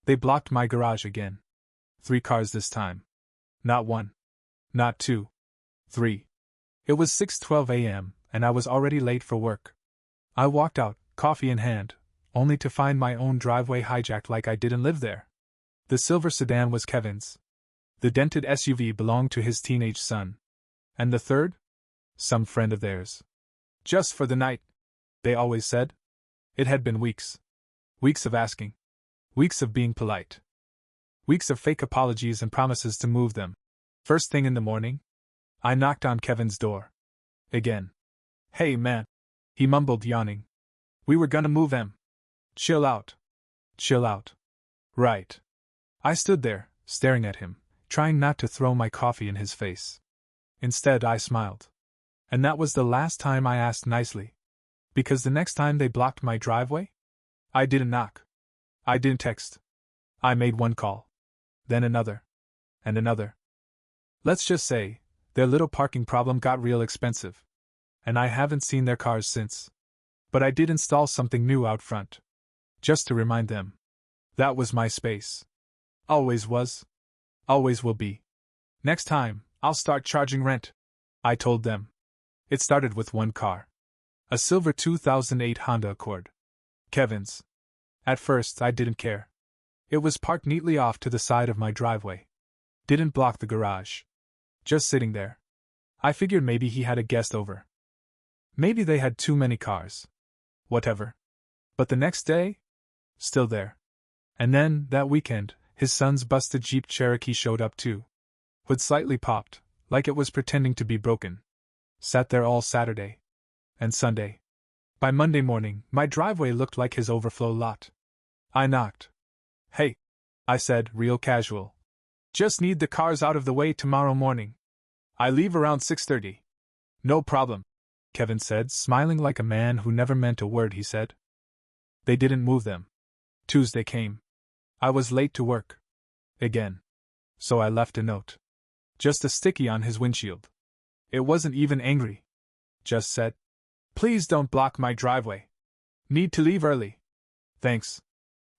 They blocked my garage again. 3 cars this time. Not 1. Not 2. 3. It was 6:12 a.m., and I was already late for work. I walked out, coffee in hand, only to find my own driveway hijacked like I didn't live there. The silver sedan was Kevin's. The dented SUV belonged to his teenage son. And the third? Some friend of theirs. Just for the night, they always said. It had been weeks. Weeks of asking. Weeks of being polite. Weeks of fake apologies and promises to move them. First thing in the morning, I knocked on Kevin's door. Again. Hey man, he mumbled, yawning. We were gonna move em. Chill out. Chill out. Right. I stood there, staring at him, trying not to throw my coffee in his face. Instead, I smiled. And that was the last time I asked nicely. Because the next time they blocked my driveway, I didn't knock. I didn't text. I made one call. Then another. And another. Let's just say, their little parking problem got real expensive. And I haven't seen their cars since. But I did install something new out front. Just to remind them. That was my space. Always was. Always will be. Next time, I'll start charging rent, I told them. It started with 1 car. A silver 2008 Honda Accord. Kevin's. At first, I didn't care. It was parked neatly off to the side of my driveway. Didn't block the garage. Just sitting there. I figured maybe he had a guest over. Maybe they had too many cars. Whatever. But the next day? Still there. And then, that weekend, his son's busted Jeep Cherokee showed up too. Hood slightly popped, like it was pretending to be broken. Sat there all Saturday. And Sunday. By Monday morning, my driveway looked like his overflow lot. I knocked. Hey, I said, real casual. Just need the cars out of the way tomorrow morning. I leave around 6:30. No problem, Kevin said, smiling like a man who never meant a word he said. They didn't move them. Tuesday came. I was late to work. Again. So I left a note. Just a sticky on his windshield. It wasn't even angry. Just said, please don't block my driveway. Need to leave early. Thanks.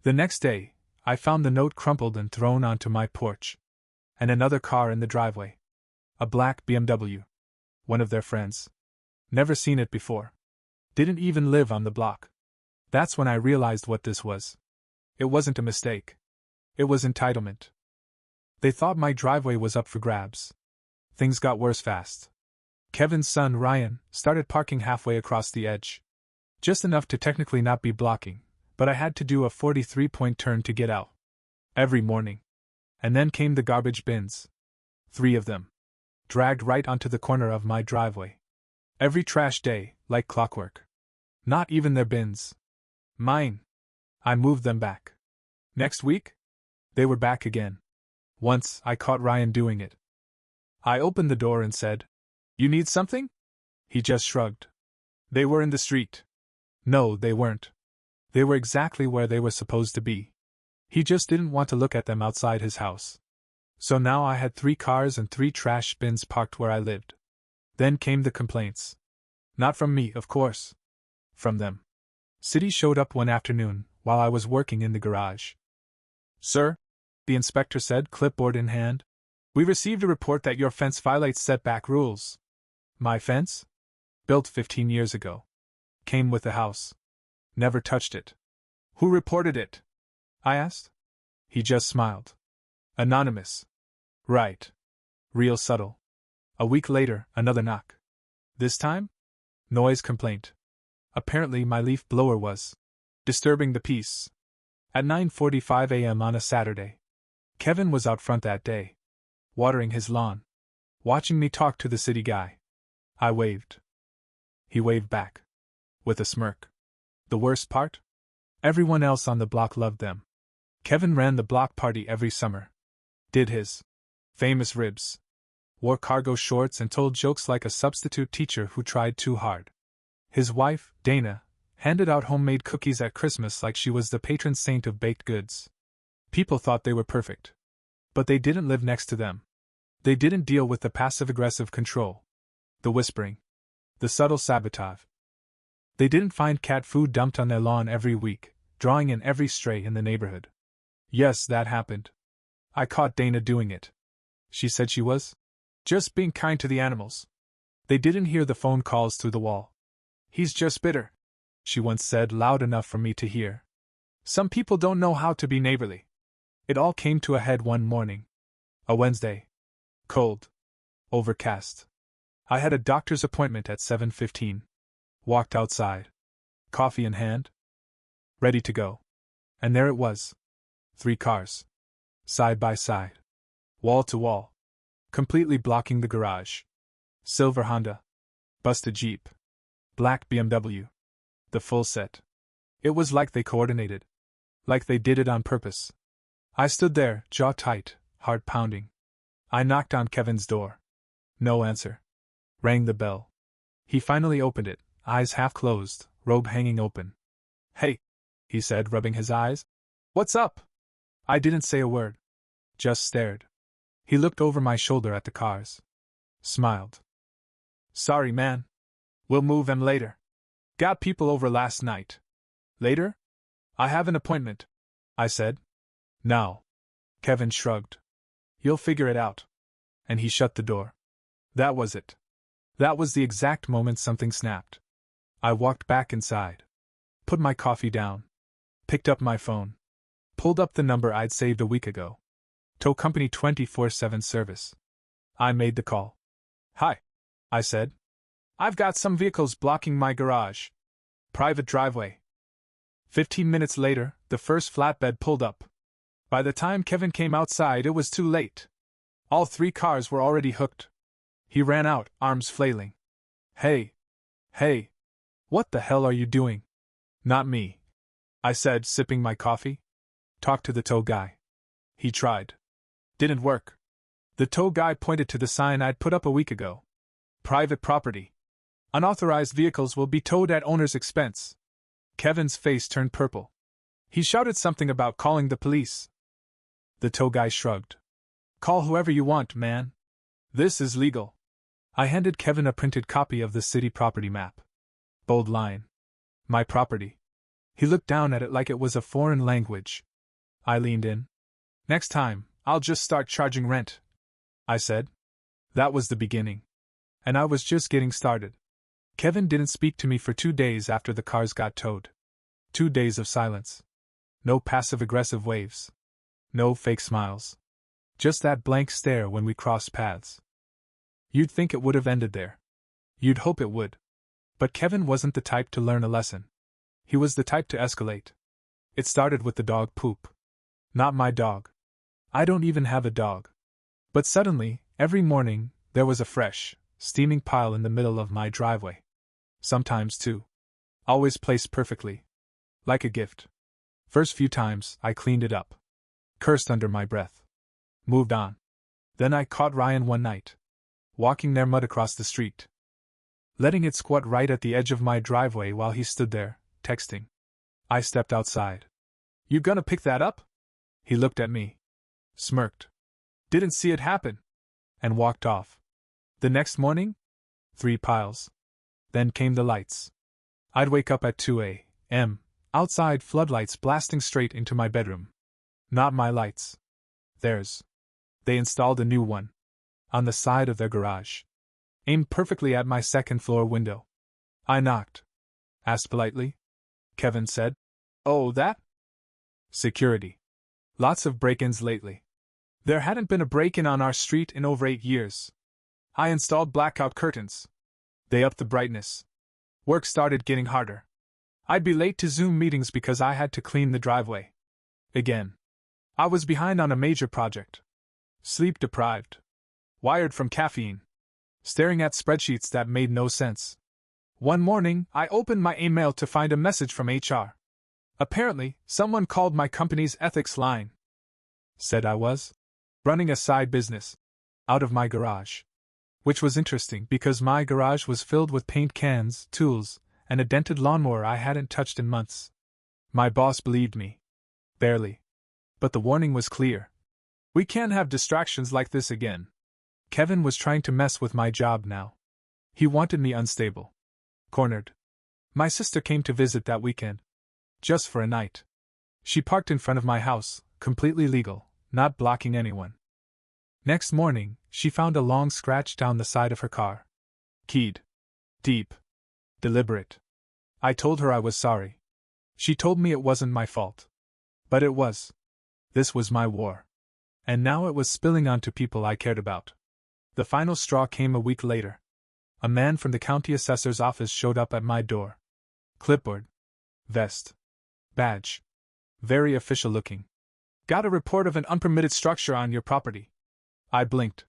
The next day, I found the note crumpled and thrown onto my porch. And another car in the driveway. A black BMW. One of their friends. Never seen it before. Didn't even live on the block. That's when I realized what this was. It wasn't a mistake. It was entitlement. They thought my driveway was up for grabs. Things got worse fast. Kevin's son, Ryan, started parking halfway across the edge. Just enough to technically not be blocking, but I had to do a 43-point turn to get out. Every morning. And then came the garbage bins. 3 of them. Dragged right onto the corner of my driveway. Every trash day, like clockwork. Not even their bins. Mine. I moved them back. Next week? They were back again. Once, I caught Ryan doing it. I opened the door and said, You need something? He just shrugged. They were in the street. No, they weren't. They were exactly where they were supposed to be. He just didn't want to look at them outside his house. So now I had 3 cars and 3 trash bins parked where I lived. Then came the complaints. Not from me, of course. From them. City showed up one afternoon, while I was working in the garage. Sir, the inspector said, clipboard in hand, we received a report that your fence violates setback rules. My fence? Built 15 years ago. Came with the house. Never touched it. Who reported it? I asked. He just smiled. Anonymous. Right. Real subtle. A week later, another knock. This time? Noise complaint. Apparently my leaf blower was disturbing the peace. At 9:45 a.m. on a Saturday. Kevin was out front that day. Watering his lawn. Watching me talk to the city guy. I waved. He waved back. With a smirk. The worst part? Everyone else on the block loved them. Kevin ran the block party every summer. Did his famous ribs. Wore cargo shorts and told jokes like a substitute teacher who tried too hard. His wife, Dana, handed out homemade cookies at Christmas like she was the patron saint of baked goods. People thought they were perfect. But they didn't live next to them. They didn't deal with the passive-aggressive control. The whispering. The subtle sabotage. They didn't find cat food dumped on their lawn every week, drawing in every stray in the neighborhood. Yes, that happened. I caught Dana doing it. She said she was just being kind to the animals. They didn't hear the phone calls through the wall. He's just bitter, she once said loud enough for me to hear. Some people don't know how to be neighborly. It all came to a head one morning. A Wednesday. Cold. Overcast. I had a doctor's appointment at 7:15. Walked outside. Coffee in hand. Ready to go. And there it was. 3 cars. Side by side. Wall to wall. Completely blocking the garage. Silver Honda. Busted Jeep. Black BMW. The full set. It was like they coordinated. Like they did it on purpose. I stood there, jaw tight, heart pounding. I knocked on Kevin's door. No answer. Rang the bell. He finally opened it, eyes half closed, robe hanging open. Hey, he said, rubbing his eyes. What's up? I didn't say a word. Just stared. He looked over my shoulder at the cars. Smiled. Sorry, man. We'll move them later. Got people over last night. Later? I have an appointment, I said. Now. Kevin shrugged. You'll figure it out. And he shut the door. That was it. That was the exact moment something snapped. I walked back inside. Put my coffee down. Picked up my phone. Pulled up the number I'd saved a week ago. Tow company 24/7 service. I made the call. Hi, I said. I've got some vehicles blocking my garage. Private driveway. 15 minutes later, the first flatbed pulled up. By the time Kevin came outside, it was too late. All 3 cars were already hooked. He ran out, arms flailing. Hey! Hey! What the hell are you doing? Not me, I said, sipping my coffee. Talk to the tow guy. He tried. Didn't work. The tow guy pointed to the sign I'd put up a week ago. Private property. Unauthorized vehicles will be towed at owner's expense. Kevin's face turned purple. He shouted something about calling the police. The tow guy shrugged. Call whoever you want, man. This is legal. I handed Kevin a printed copy of the city property map. Bold line. My property. He looked down at it like it was a foreign language. I leaned in. Next time, I'll just start charging rent, I said. That was the beginning. And I was just getting started. Kevin didn't speak to me for 2 days after the cars got towed. 2 days of silence. No passive-aggressive waves. No fake smiles. Just that blank stare when we crossed paths. You'd think it would have ended there. You'd hope it would. But Kevin wasn't the type to learn a lesson. He was the type to escalate. It started with the dog poop. Not my dog. I don't even have a dog. But suddenly, every morning, there was a fresh, steaming pile in the middle of my driveway. Sometimes 2. Always placed perfectly. Like a gift. First few times, I cleaned it up. Cursed under my breath. Moved on. Then I caught Ryan one night. Walking their mud across the street. Letting it squat right at the edge of my driveway while he stood there, texting. I stepped outside. You gonna pick that up? He looked at me. Smirked. Didn't see it happen. And walked off. The next morning? 3 piles. Then came the lights. I'd wake up at 2 a.m., outside floodlights blasting straight into my bedroom. Not my lights. Theirs. They installed a new one. On the side of their garage. Aimed perfectly at my second-floor window. I knocked. Asked politely. Kevin said, Oh, that? Security. Lots of break-ins lately. There hadn't been a break-in on our street in over 8 years. I installed blackout curtains. They upped the brightness. Work started getting harder. I'd be late to Zoom meetings because I had to clean the driveway. Again. I was behind on a major project. Sleep deprived. Wired from caffeine. Staring at spreadsheets that made no sense. One morning, I opened my email to find a message from HR. Apparently, someone called my company's ethics line. Said I was running a side business. Out of my garage. Which was interesting because my garage was filled with paint cans, tools, and a dented lawnmower I hadn't touched in months. My boss believed me. Barely. But the warning was clear. We can't have distractions like this again. Kevin was trying to mess with my job now. He wanted me unstable. Cornered. My sister came to visit that weekend. Just for a night. She parked in front of my house, completely legal, not blocking anyone. Next morning, she found a long scratch down the side of her car. Keyed. Deep. Deliberate. I told her I was sorry. She told me it wasn't my fault. But it was. This was my war. And now it was spilling onto people I cared about. The final straw came a week later. A man from the county assessor's office showed up at my door. Clipboard. Vest. Badge. Very official looking. Got a report of an unpermitted structure on your property. I blinked.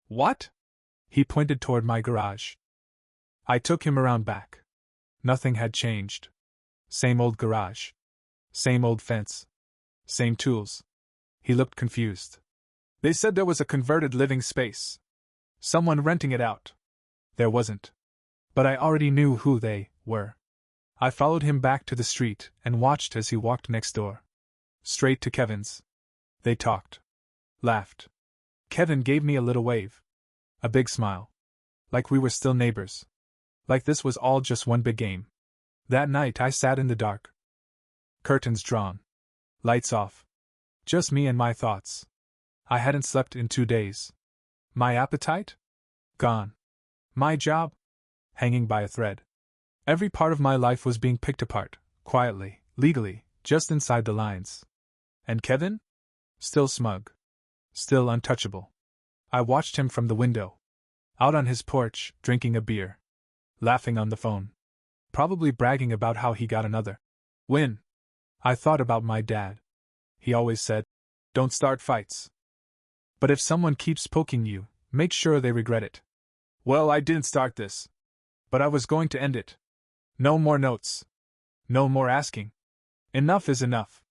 What? He pointed toward my garage. I took him around back. Nothing had changed. Same old garage. Same old fence. Same tools. He looked confused. They said there was a converted living space. Someone renting it out. There wasn't. But I already knew who they were. I followed him back to the street and watched as he walked next door. Straight to Kevin's. They talked. Laughed. Kevin gave me a little wave. A big smile. Like we were still neighbors. Like this was all just one big game. That night I sat in the dark. Curtains drawn. Lights off. Just me and my thoughts. I hadn't slept in 2 days. My appetite? Gone. My job? Hanging by a thread. Every part of my life was being picked apart, quietly, legally, just inside the lines. And Kevin? Still smug. Still untouchable. I watched him from the window. Out on his porch, drinking a beer. Laughing on the phone. Probably bragging about how he got another win. I thought about my dad. He always said, "Don't start fights. But if someone keeps poking you, make sure they regret it." Well, I didn't start this. But I was going to end it. No more notes. No more asking. Enough is enough.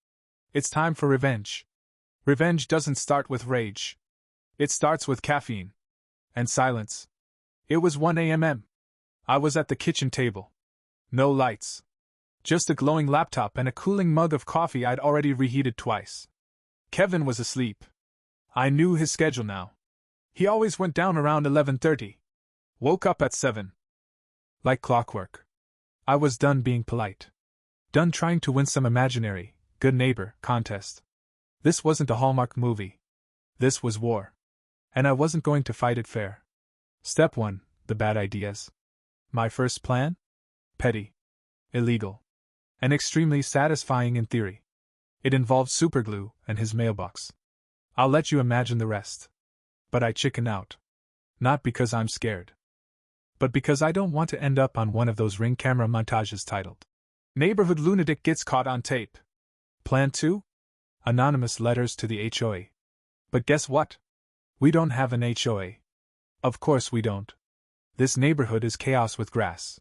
It's time for revenge. Revenge doesn't start with rage. It starts with caffeine. And silence. It was 1 a.m. I was at the kitchen table. No lights. Just a glowing laptop and a cooling mug of coffee I'd already reheated twice. Kevin was asleep. I knew his schedule now. He always went down around 11:30. Woke up at 7. Like clockwork. I was done being polite. Done trying to win some imaginary, good neighbor contest. This wasn't a Hallmark movie. This was war. And I wasn't going to fight it fair. Step 1, the bad ideas. My first plan? Petty. Illegal. And extremely satisfying in theory. It involved superglue and his mailbox. I'll let you imagine the rest. But I chicken out. Not because I'm scared. But because I don't want to end up on one of those Ring camera montages titled, "Neighborhood Lunatic Gets Caught on Tape." Plan 2? Anonymous letters to the HOA. But guess what? We don't have an HOA. Of course we don't. This neighborhood is chaos with grass.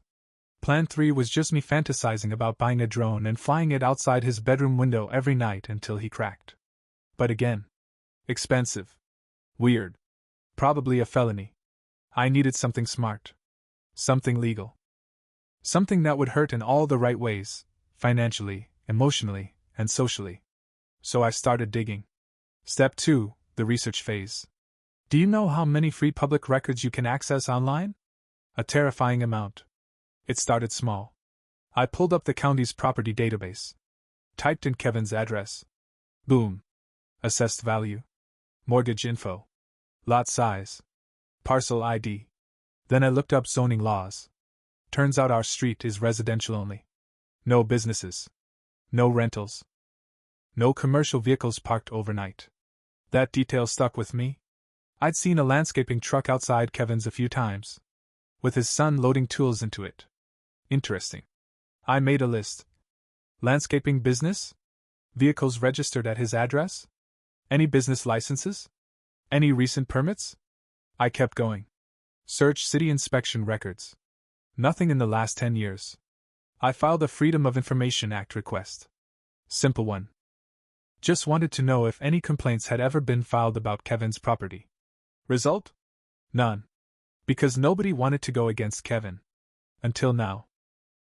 Plan 3 was just me fantasizing about buying a drone and flying it outside his bedroom window every night until he cracked. But again, expensive. Weird. Probably a felony. I needed something smart. Something legal. Something that would hurt in all the right ways, financially, emotionally, and socially. So I started digging. Step 2, the research phase. Do you know how many free public records you can access online? A terrifying amount. It started small. I pulled up the county's property database. Typed in Kevin's address. Boom. Assessed value. Mortgage info. Lot size. Parcel ID. Then I looked up zoning laws. Turns out our street is residential only. No businesses. No rentals. No commercial vehicles parked overnight. That detail stuck with me. I'd seen a landscaping truck outside Kevin's a few times, with his son loading tools into it. Interesting. I made a list. Landscaping business? Vehicles registered at his address? Any business licenses? Any recent permits? I kept going. Search city inspection records. Nothing in the last 10 years. I filed a Freedom of Information Act request. Simple one. Just wanted to know if any complaints had ever been filed about Kevin's property. Result? None. Because nobody wanted to go against Kevin. Until now.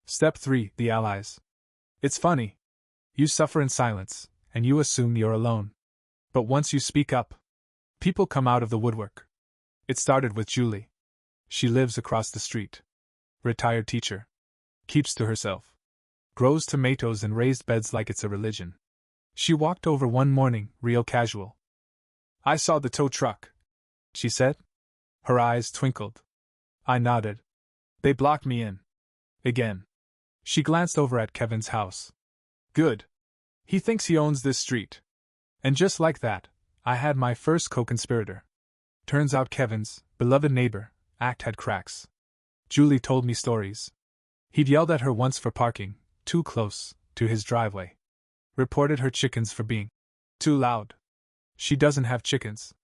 Step 3, the allies. It's funny. You suffer in silence, and you assume you're alone. But once you speak up, people come out of the woodwork. It started with Julie. She lives across the street. Retired teacher. Keeps to herself. Grows tomatoes in raised beds like it's a religion. She walked over one morning, real casual. "I saw the tow truck," she said. Her eyes twinkled. I nodded. "They blocked me in. Again." She glanced over at Kevin's house. "Good. He thinks he owns this street." And just like that, I had my first co-conspirator. Turns out Kevin's beloved neighbor act had cracks. Julie told me stories. He'd yelled at her once for parking too close to his driveway. Reported her chickens for being too loud. She doesn't have chickens.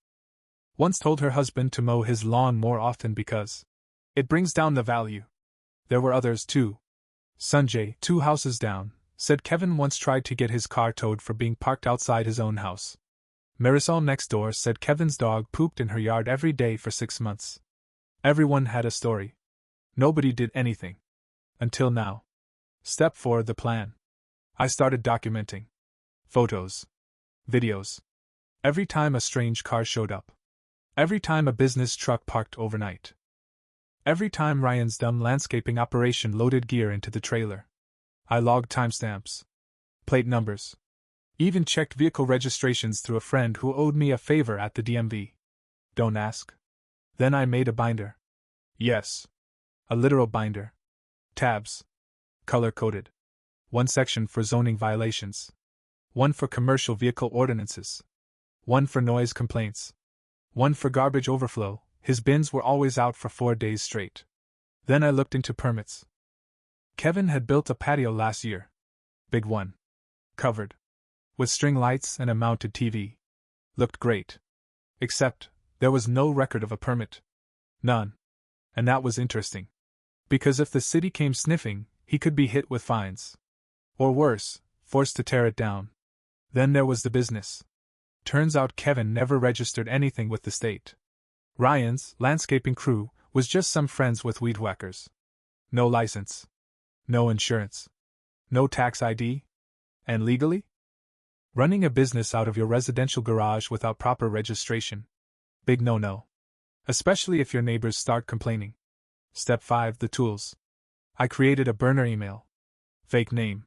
Once told her husband to mow his lawn more often because it brings down the value. There were others too. Sanjay, 2 houses down, said Kevin once tried to get his car towed for being parked outside his own house. Marisol next door said Kevin's dog pooped in her yard every day for 6 months. Everyone had a story. Nobody did anything. Until now. Step 4: the plan. I started documenting. Photos. Videos. Every time a strange car showed up. Every time a business truck parked overnight. Every time Ryan's dumb landscaping operation loaded gear into the trailer. I logged timestamps. Plate numbers. Even checked vehicle registrations through a friend who owed me a favor at the DMV. Don't ask. Then I made a binder. Yes. A literal binder. Tabs. Color-coded. 1 section for zoning violations. 1 for commercial vehicle ordinances. 1 for noise complaints. 1 for garbage overflow. His bins were always out for 4 days straight. Then I looked into permits. Kevin had built a patio last year. Big one. Covered. With string lights and a mounted TV. Looked great. Except, there was no record of a permit. None. And that was interesting. Because if the city came sniffing, he could be hit with fines. Or worse, forced to tear it down. Then there was the business. Turns out Kevin never registered anything with the state. Ryan's landscaping crew was just some friends with weed whackers. No license. No insurance. No tax ID. And legally? Running a business out of your residential garage without proper registration. Big no-no. Especially if your neighbors start complaining. Step 5: the tools. I created a burner email. Fake name.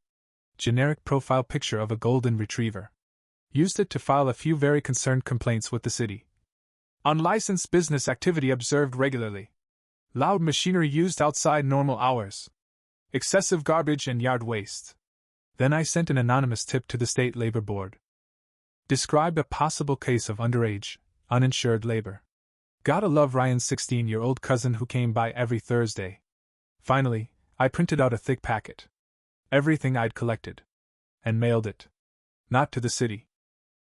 Generic profile picture of a golden retriever. Used it to file a few very concerned complaints with the city. Unlicensed business activity observed regularly. Loud machinery used outside normal hours. Excessive garbage and yard waste. Then I sent an anonymous tip to the State Labor Board. Described a possible case of underage, uninsured labor. Gotta love Ryan's 16-year-old cousin who came by every Thursday. Finally, I printed out a thick packet. Everything I'd collected. And mailed it. Not to the city.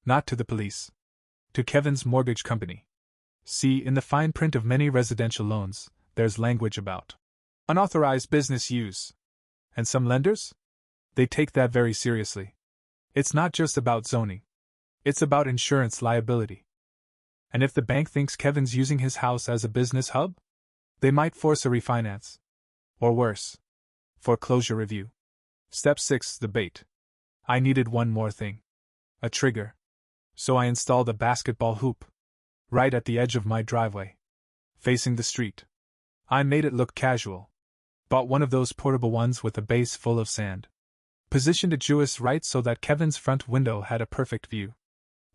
Not to the police. To Kevin's mortgage company. See, in the fine print of many residential loans, there's language about unauthorized business use. And some lenders? They take that very seriously. It's not just about zoning. It's about insurance liability. And if the bank thinks Kevin's using his house as a business hub, they might force a refinance. Or worse, foreclosure review. Step 6: the bait. I needed one more thing. A trigger. So I installed a basketball hoop. Right at the edge of my driveway. Facing the street. I made it look casual. Bought one of those portable ones with a base full of sand. Positioned it just right so that Kevin's front window had a perfect view.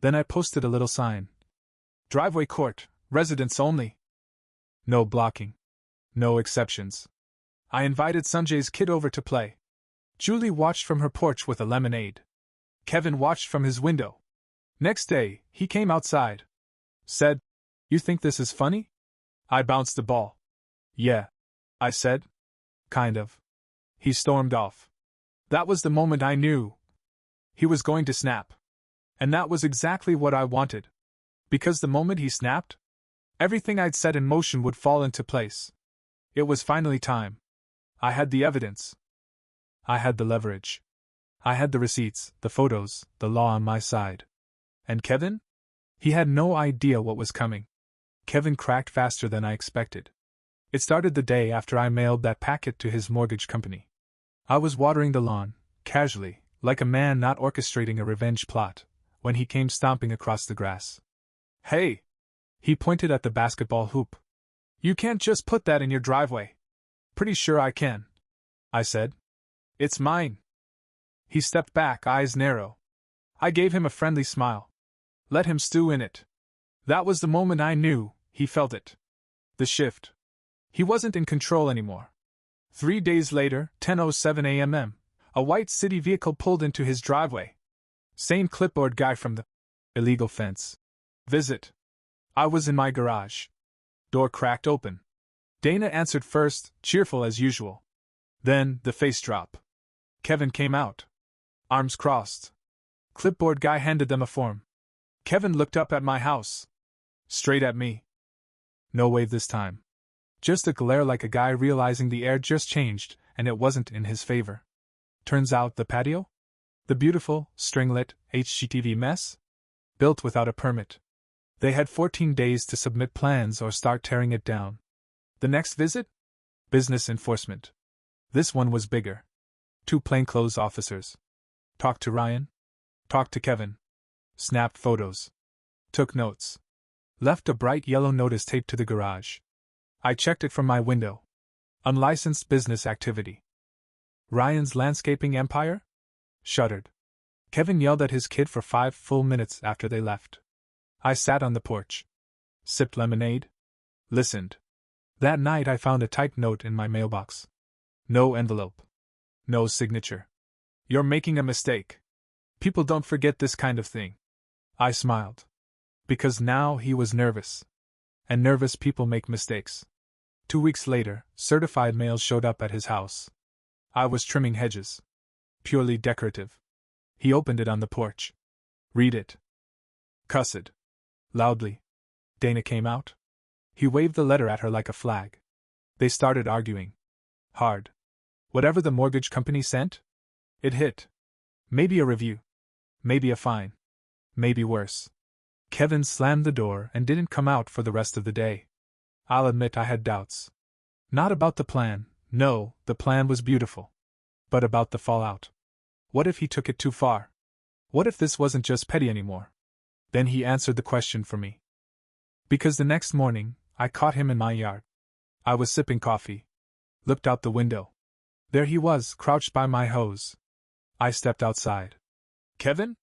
Then I posted a little sign. Driveway court, residents only. No blocking. No exceptions. I invited Sanjay's kid over to play. Julie watched from her porch with a lemonade. Kevin watched from his window. Next day, he came outside. Said, "You think this is funny?" I bounced the ball. "Yeah," I said. "Kind of." He stormed off. That was the moment I knew. He was going to snap. And that was exactly what I wanted. Because the moment he snapped, everything I'd set in motion would fall into place. It was finally time. I had the evidence. I had the leverage. I had the receipts, the photos, the law on my side. And Kevin? He had no idea what was coming. Kevin cracked faster than I expected. It started the day after I mailed that packet to his mortgage company. I was watering the lawn, casually, like a man not orchestrating a revenge plot, when he came stomping across the grass. "Hey!" He pointed at the basketball hoop. "You can't just put that in your driveway." "Pretty sure I can," I said. "It's mine." He stepped back, eyes narrow. I gave him a friendly smile. Let him stew in it. That was the moment I knew he felt it. The shift. He wasn't in control anymore. 3 days later, 10:07 a.m., a white city vehicle pulled into his driveway. Same clipboard guy from the illegal fence. Visit. I was in my garage. Door cracked open. Dana answered first, cheerful as usual. Then, the face drop. Kevin came out. Arms crossed. Clipboard guy handed them a form. Kevin looked up at my house. Straight at me. No wave this time. Just a glare like a guy realizing the air just changed, and it wasn't in his favor. Turns out the patio? The beautiful, string-lit, HGTV mess? Built without a permit. They had 14 days to submit plans or start tearing it down. The next visit? Business enforcement. This one was bigger. 2 plainclothes officers. Talked to Ryan. Talked to Kevin. Snapped photos. Took notes. Left a bright yellow notice taped to the garage. I checked it from my window. Unlicensed business activity. Ryan's landscaping empire? Shuddered. Kevin yelled at his kid for 5 full minutes after they left. I sat on the porch. Sipped lemonade. Listened. That night I found a typed note in my mailbox. No envelope. No signature. You're making a mistake. People don't forget this kind of thing. I smiled. Because now he was nervous. And nervous people make mistakes. 2 weeks later, certified mail showed up at his house. I was trimming hedges. Purely decorative. He opened it on the porch. Read it. Cussed. Loudly. Dana came out. He waved the letter at her like a flag. They started arguing. Hard. Whatever the mortgage company sent? It hit. Maybe a review. Maybe a fine. Maybe worse. Kevin slammed the door and didn't come out for the rest of the day. I'll admit I had doubts. Not about the plan, no, the plan was beautiful. But about the fallout. What if he took it too far? What if this wasn't just petty anymore? Then he answered the question for me. Because the next morning, I caught him in my yard. I was sipping coffee. Looked out the window. There he was, crouched by my hose. I stepped outside. Kevin?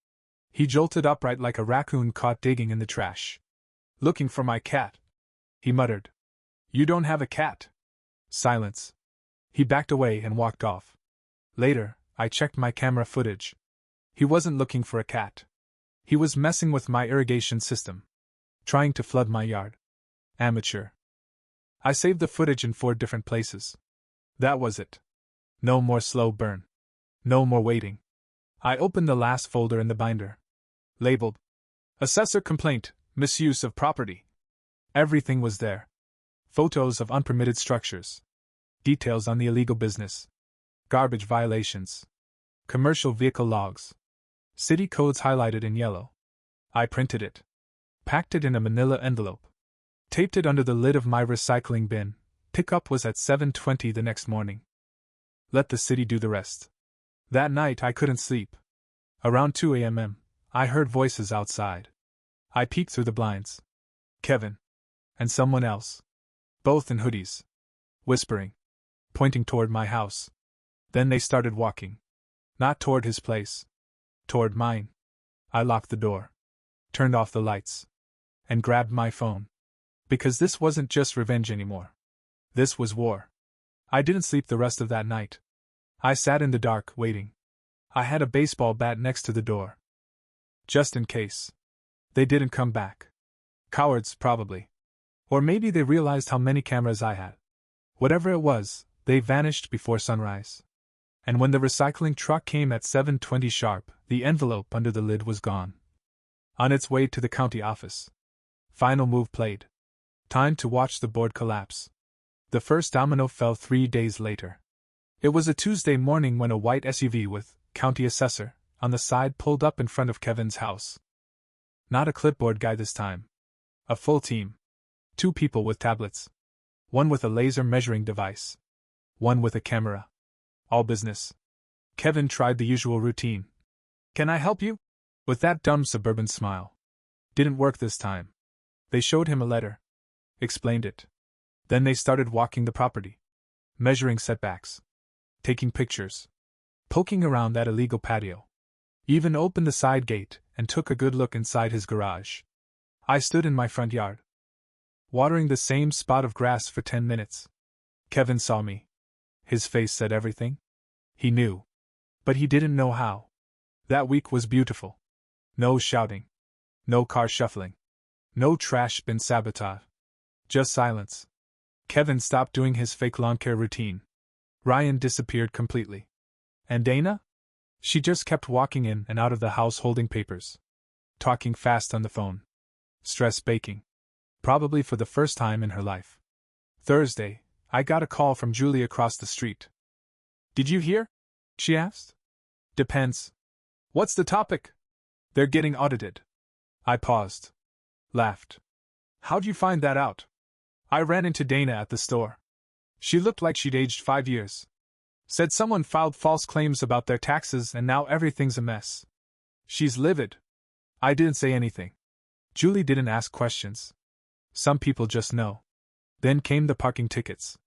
He jolted upright like a raccoon caught digging in the trash. Looking for my cat. He muttered. You don't have a cat. Silence. He backed away and walked off. Later, I checked my camera footage. He wasn't looking for a cat. He was messing with my irrigation system. Trying to flood my yard. Amateur. I saved the footage in 4 different places. That was it. No more slow burn. No more waiting. I opened the last folder in the binder. Labeled. Assessor complaint, misuse of property. Everything was there. Photos of unpermitted structures. Details on the illegal business. Garbage violations. Commercial vehicle logs. City codes highlighted in yellow. I printed it. Packed it in a manila envelope. Taped it under the lid of my recycling bin. Pickup was at 7:20 the next morning. Let the city do the rest. That night I couldn't sleep. Around 2 a.m., I heard voices outside. I peeked through the blinds. Kevin. And someone else. Both in hoodies. Whispering. Pointing toward my house. Then they started walking. Not toward his place. Toward mine. I locked the door. Turned off the lights. And grabbed my phone. Because this wasn't just revenge anymore. This was war. I didn't sleep the rest of that night. I sat in the dark, waiting. I had a baseball bat next to the door. Just in case. They didn't come back. Cowards, probably. Or maybe they realized how many cameras I had. Whatever it was, they vanished before sunrise. And when the recycling truck came at 7:20 sharp, the envelope under the lid was gone. On its way to the county office. Final move played. Time to watch the board collapse. The first domino fell 3 days later. It was a Tuesday morning when a white SUV with county assessor on the side pulled up in front of Kevin's house. Not a clipboard guy this time. A full team. 2 people with tablets. One with a laser measuring device. One with a camera. All business. Kevin tried the usual routine. Can I help you? With that dumb suburban smile. Didn't work this time. They showed him a letter. Explained it. Then they started walking the property. Measuring setbacks. Taking pictures. Poking around that illegal patio. Even opened the side gate and took a good look inside his garage. I stood in my front yard, watering the same spot of grass for 10 minutes. Kevin saw me. His face said everything. He knew. But he didn't know how. That week was beautiful. No shouting. No car shuffling. No trash bin sabotage. Just silence. Kevin stopped doing his fake lawn care routine. Ryan disappeared completely. And Dana? She just kept walking in and out of the house holding papers. Talking fast on the phone. Stress baking. Probably for the first time in her life. Thursday, I got a call from Julie across the street. Did you hear? She asked. Depends. What's the topic? They're getting audited. I paused. Laughed. How'd you find that out? I ran into Dana at the store. She looked like she'd aged 5 years. Said someone filed false claims about their taxes and now everything's a mess. She's livid. I didn't say anything. Julie didn't ask questions. Some people just know. Then came the parking tickets.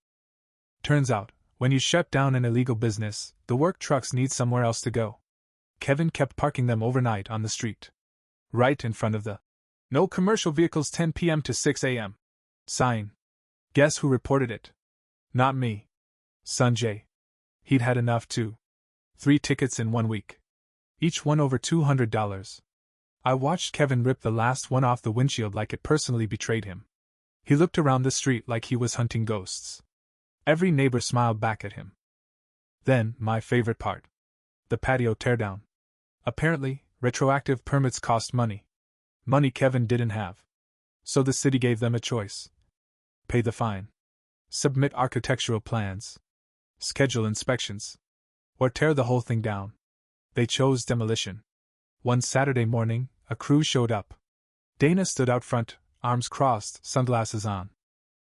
Turns out, when you shut down an illegal business, the work trucks need somewhere else to go. Kevin kept parking them overnight on the street. Right in front of the "No commercial vehicles 10 p.m. to 6 a.m. sign. Guess who reported it? Not me. Sanjay. He'd had enough too. 3 tickets in 1 week. Each one over $200. I watched Kevin rip the last one off the windshield like it personally betrayed him. He looked around the street like he was hunting ghosts. Every neighbor smiled back at him. Then, my favorite part. The patio teardown. Apparently, retroactive permits cost money. Money Kevin didn't have. So the city gave them a choice. Pay the fine. Submit architectural plans. Schedule inspections. Or tear the whole thing down. They chose demolition. One Saturday morning, a crew showed up. Dana stood out front, arms crossed, sunglasses on.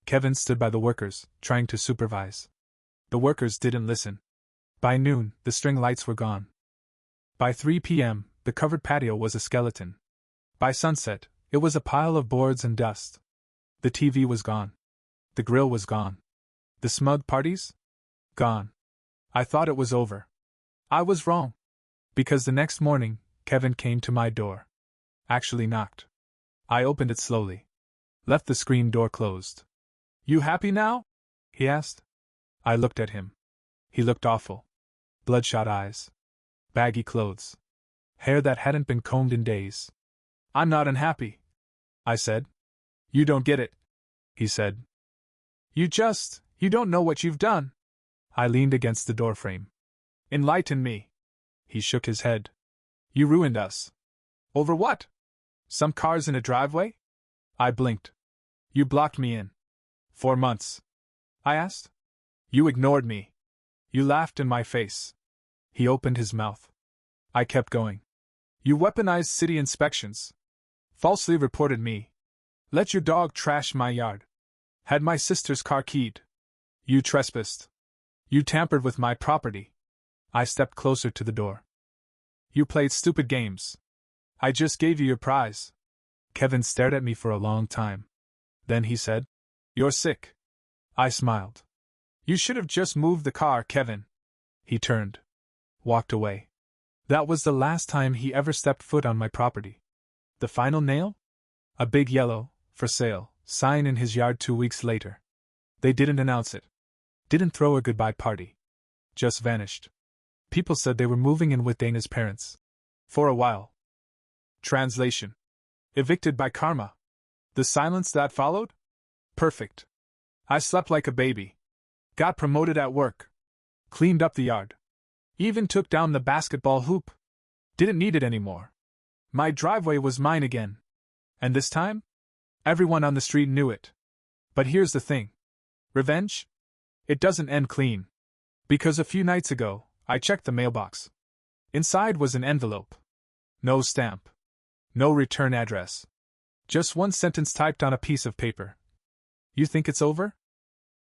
Kevin stood by the workers, trying to supervise. The workers didn't listen. By noon, the string lights were gone. By 3 p.m., the covered patio was a skeleton. By sunset, it was a pile of boards and dust. The TV was gone. The grill was gone. The smug parties? Gone. I thought it was over. I was wrong. Because the next morning, Kevin came to my door. Actually knocked. I opened it slowly. Left the screen door closed. You happy now? He asked. I looked at him. He looked awful. Bloodshot eyes. Baggy clothes. Hair that hadn't been combed in days. I'm not unhappy, I said. You don't get it, he said. You don't know what you've done. I leaned against the doorframe. Enlighten me. He shook his head. You ruined us. Over what? Some cars in a driveway? I blinked. You blocked me in. 4 months. I asked. You ignored me. You laughed in my face. He opened his mouth. I kept going. You weaponized city inspections. Falsely reported me. Let your dog trash my yard. Had my sister's car keyed. You trespassed. You tampered with my property. I stepped closer to the door. You played stupid games. I just gave you your prize. Kevin stared at me for a long time. Then he said, You're sick. I smiled. You should have just moved the car, Kevin. He turned. Walked away. That was the last time he ever stepped foot on my property. The final nail? A big yellow, for sale, sign in his yard 2 weeks later. They didn't announce it. Didn't throw a goodbye party. Just vanished. People said they were moving in with Dana's parents. For a while. Translation. Evicted by karma. The silence that followed? Perfect. I slept like a baby. Got promoted at work. Cleaned up the yard. Even took down the basketball hoop. Didn't need it anymore. My driveway was mine again. And this time? Everyone on the street knew it. But here's the thing. Revenge? It doesn't end clean. Because a few nights ago, I checked the mailbox. Inside was an envelope. No stamp. No return address. Just one sentence typed on a piece of paper. You think it's over?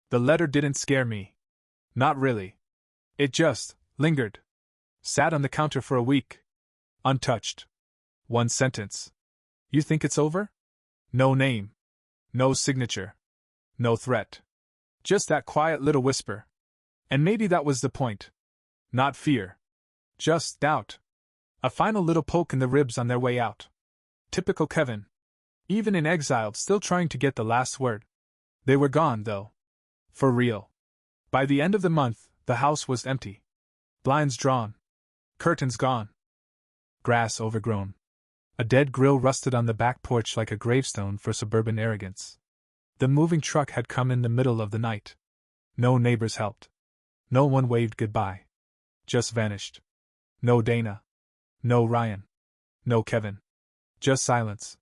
The letter didn't scare me. Not really. It just lingered. Sat on the counter for a week. Untouched. One sentence. You think it's over? No name. No signature. No threat. Just that quiet little whisper. And maybe that was the point. Not fear. Just doubt. A final little poke in the ribs on their way out. Typical Kevin. Even in exile, still trying to get the last word. They were gone, though. For real. By the end of the month, the house was empty. Blinds drawn. Curtains gone. Grass overgrown. A dead grill rusted on the back porch like a gravestone for suburban arrogance. The moving truck had come in the middle of the night. No neighbors helped. No one waved goodbye. Just vanished. No Dana. No Ryan. No Kevin. Just silence.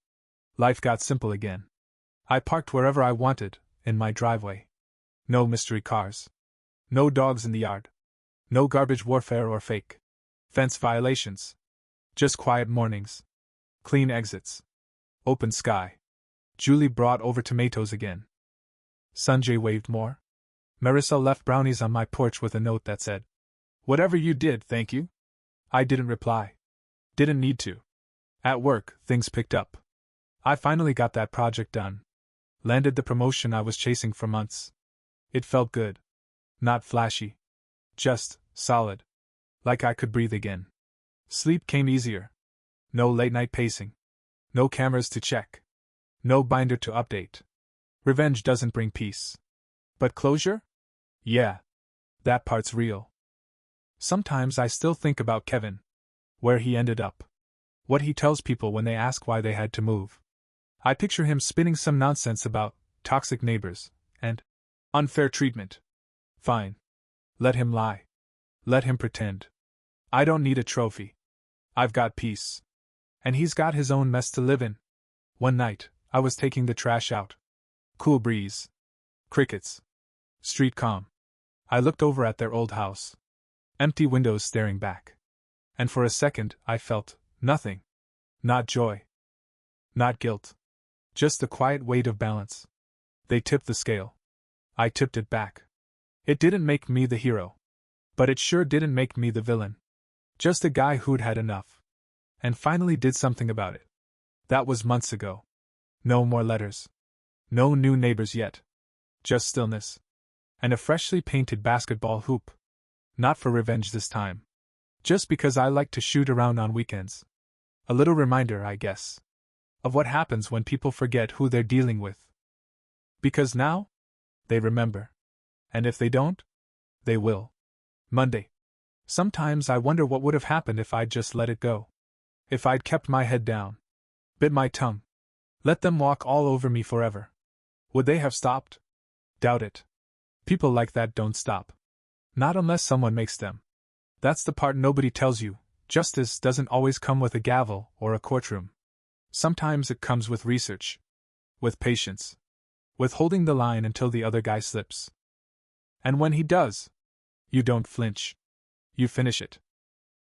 Life got simple again. I parked wherever I wanted, in my driveway. No mystery cars. No dogs in the yard. No garbage warfare or fake fence violations. Just quiet mornings. Clean exits. Open sky. Julie brought over tomatoes again. Sanjay waved more. Marissa left brownies on my porch with a note that said, "Whatever you did, thank you." I didn't reply. Didn't need to. At work, things picked up. I finally got that project done. Landed the promotion I was chasing for months. It felt good. Not flashy. Just solid. Like I could breathe again. Sleep came easier. No late-night pacing. No cameras to check. No binder to update. Revenge doesn't bring peace. But closure? Yeah. That part's real. Sometimes I still think about Kevin. Where he ended up. What he tells people when they ask why they had to move. I picture him spinning some nonsense about toxic neighbors and unfair treatment. Fine. Let him lie. Let him pretend. I don't need a trophy. I've got peace. And he's got his own mess to live in. One night, I was taking the trash out. Cool breeze. Crickets. Street calm. I looked over at their old house. Empty windows staring back. And for a second, I felt nothing. Not joy. Not guilt. Just the quiet weight of balance. They tipped the scale. I tipped it back. It didn't make me the hero. But it sure didn't make me the villain. Just a guy who'd had enough. And finally did something about it. That was months ago. No more letters. No new neighbors yet. Just stillness. And a freshly painted basketball hoop. Not for revenge this time. Just because I like to shoot around on weekends. A little reminder, I guess, of what happens when people forget who they're dealing with. Because now, they remember. And if they don't, they will. Monday. Sometimes I wonder what would have happened if I'd just let it go. If I'd kept my head down. Bit my tongue. Let them walk all over me forever. Would they have stopped? Doubt it. People like that don't stop. Not unless someone makes them. That's the part nobody tells you. Justice doesn't always come with a gavel or a courtroom. Sometimes it comes with research. With patience. With holding the line until the other guy slips. And when he does, you don't flinch. You finish it.